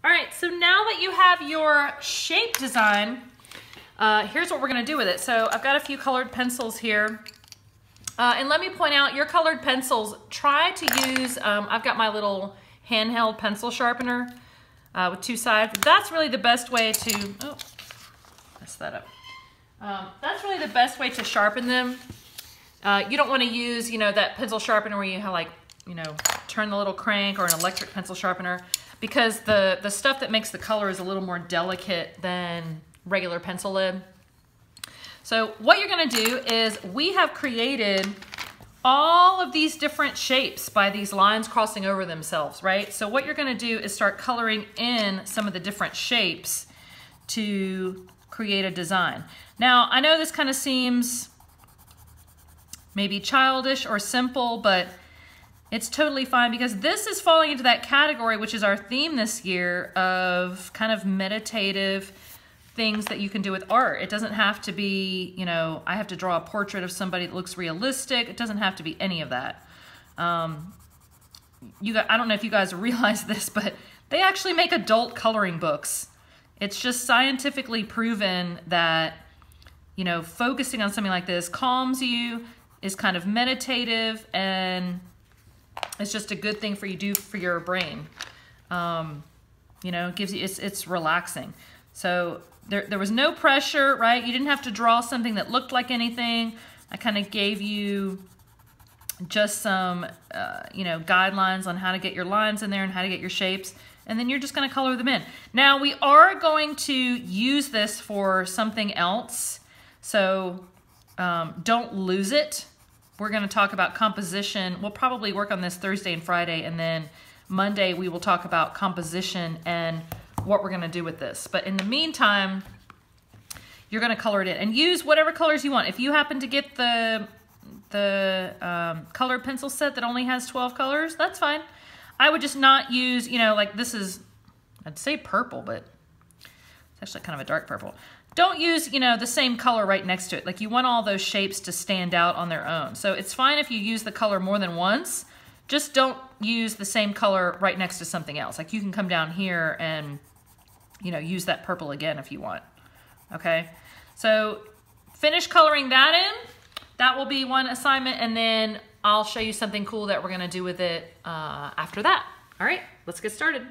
All right, so now that you have your shape design, here's what we're gonna do with it. So I've got a few colored pencils here. And let me point out, your colored pencils, try to use, I've got my little handheld pencil sharpener with two sides. That's really the best way to, oh, messed that up. That's really the best way to sharpen them. You don't want to use, that pencil sharpener where you have like, turn the little crank, or an electric pencil sharpener, because the stuff that makes the color is a little more delicate than regular pencil lead. So what you're gonna do is, we have created all of these different shapes by these lines crossing over themselves, right? So what you're gonna do is start coloring in some of the different shapes to create a design. Now, I know this kind of seems maybe childish or simple, but it's totally fine, because this is falling into that category, which is our theme this year, of kind of meditative things that you can do with art. It doesn't have to be, I have to draw a portrait of somebody that looks realistic. It doesn't have to be any of that. I don't know if you guys realize this, but they actually make adult coloring books. It's just scientifically proven that, focusing on something like this calms you, is kind of meditative, and it's just a good thing for you to do for your brain. It gives you, it's relaxing. So there was no pressure, right? You didn't have to draw something that looked like anything. I kind of gave you just some, guidelines on how to get your lines in there and how to get your shapes, and then you're just going to color them in. Now, we are going to use this for something else, so don't lose it. We're going to talk about composition. We'll probably work on this Thursday and Friday, and then Monday we will talk about composition and what we're going to do with this. But in the meantime, you're going to color it in and use whatever colors you want. If you happen to get the colored pencil set that only has 12 colors, that's fine. I would just not use, like this is, I'd say purple, but it's actually kind of a dark purple. Don't use, the same color right next to it. Like, you want all those shapes to stand out on their own. So it's fine if you use the color more than once. Just don't use the same color right next to something else. Like, you can come down here and, use that purple again if you want. Okay? So finish coloring that in. That will be one assignment, and then I'll show you something cool that we're gonna do with it after that. All right, let's get started.